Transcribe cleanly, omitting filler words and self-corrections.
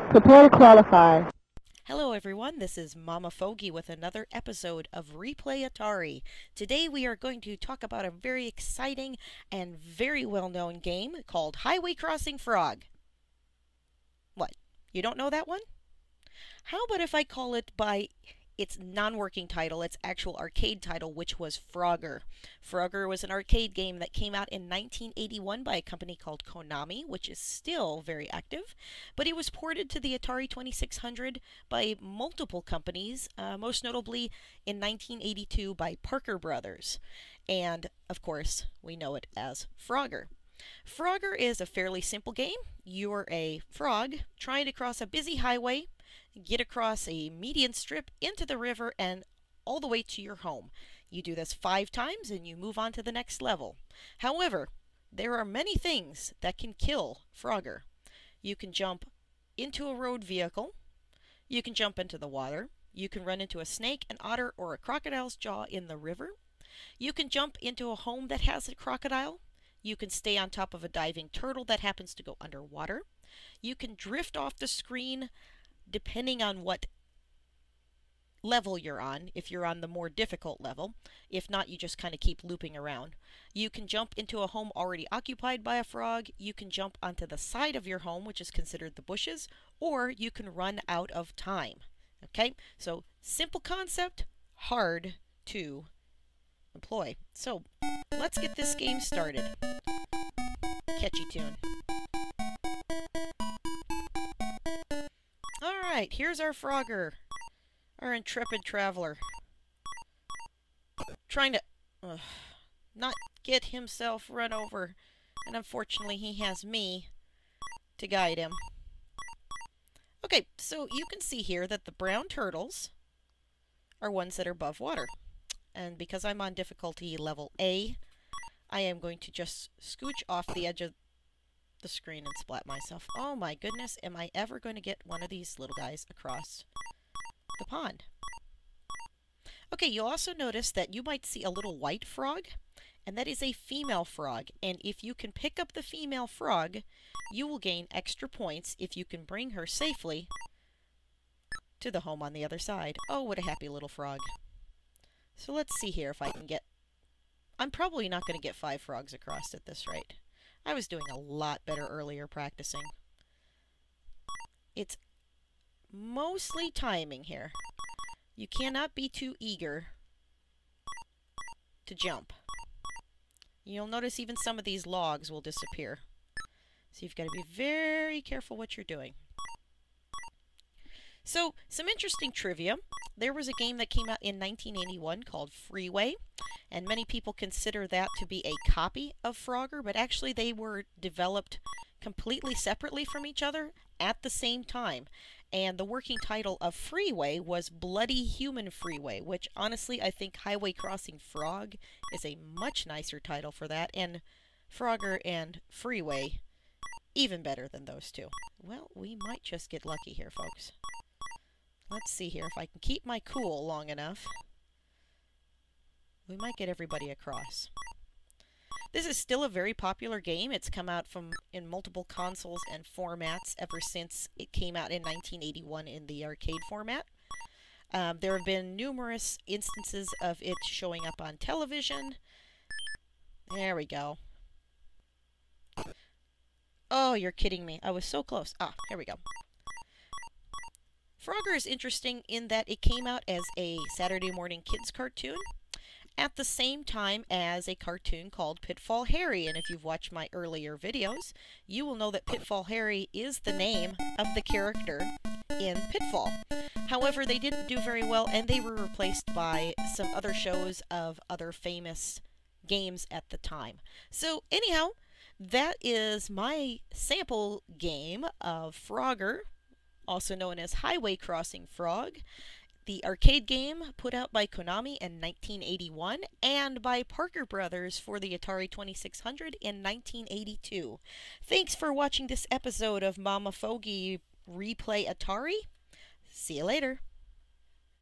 Prepare to qualify. Hello everyone, this is MamaFogey with another episode of Replay Atari. Today we are going to talk about a very exciting and very well-known game called Highway Crossing Frog. What? You don't know that one? How about if I call it by its non-working title, its actual arcade title, which was Frogger. Frogger was an arcade game that came out in 1981 by a company called Konami, which is still very active, but it was ported to the Atari 2600 by multiple companies, most notably in 1982 by Parker Brothers. And, of course, we know it as Frogger. Frogger is a fairly simple game. You're a frog trying to cross a busy highway, get across a median strip into the river and all the way to your home. You do this 5 times and you move on to the next level. However, there are many things that can kill Frogger. You can jump into a road vehicle, you can jump into the water, you can run into a snake, an otter, or a crocodile's jaw in the river, you can jump into a home that has a crocodile, you can stay on top of a diving turtle that happens to go underwater, you can drift off the screen depending on what level you're on, if you're on the more difficult level. If not, you just kind of keep looping around. You can jump into a home already occupied by a frog, you can jump onto the side of your home, which is considered the bushes, or you can run out of time. Okay, so simple concept, hard to employ. So let's get this game started. Catchy tune. Alright, here's our Frogger, our intrepid traveler, trying to not get himself run over, and unfortunately he has me to guide him. Okay, so you can see here that the brown turtles are ones that are above water, and because I'm on difficulty level A, I am going to just scooch off the edge of the screen and splat myself. Oh my goodness, am I ever going to get one of these little guys across the pond? Okay, you'll also notice that you might see a little white frog, and that is a female frog. And if you can pick up the female frog, you will gain extra points if you can bring her safely to the home on the other side. Oh, what a happy little frog. So let's see here if I can get... I'm probably not going to get 5 frogs across at this rate. I was doing a lot better earlier practicing. It's mostly timing here. You cannot be too eager to jump. You'll notice even some of these logs will disappear. So you've got to be very careful what you're doing. So, some interesting trivia. There was a game that came out in 1981 called Freeway, and many people consider that to be a copy of Frogger, but actually they were developed completely separately from each other at the same time. And the working title of Freeway was Bloody Human Freeway, which honestly I think Highway Crossing Frog is a much nicer title for that, and Frogger and Freeway even better than those two. Well, we might just get lucky here, folks. Let's see here if I can keep my cool long enough. We might get everybody across. This is still a very popular game. It's come out in multiple consoles and formats ever since it came out in 1981 in the arcade format. There have been numerous instances of it showing up on television. There we go. Oh, you're kidding me. I was so close. Ah, here we go. Frogger is interesting in that it came out as a Saturday morning kids cartoon at the same time as a cartoon called Pitfall Harry. And if you've watched my earlier videos, you will know that Pitfall Harry is the name of the character in Pitfall. However, they didn't do very well, and they were replaced by some other shows of other famous games at the time. So anyhow, that is my sample game of Frogger, also known as Highway Crossing Frog, the arcade game put out by Konami in 1981 and by Parker Brothers for the Atari 2600 in 1982. Thanks for watching this episode of MamaFogey Replay Atari. See you later.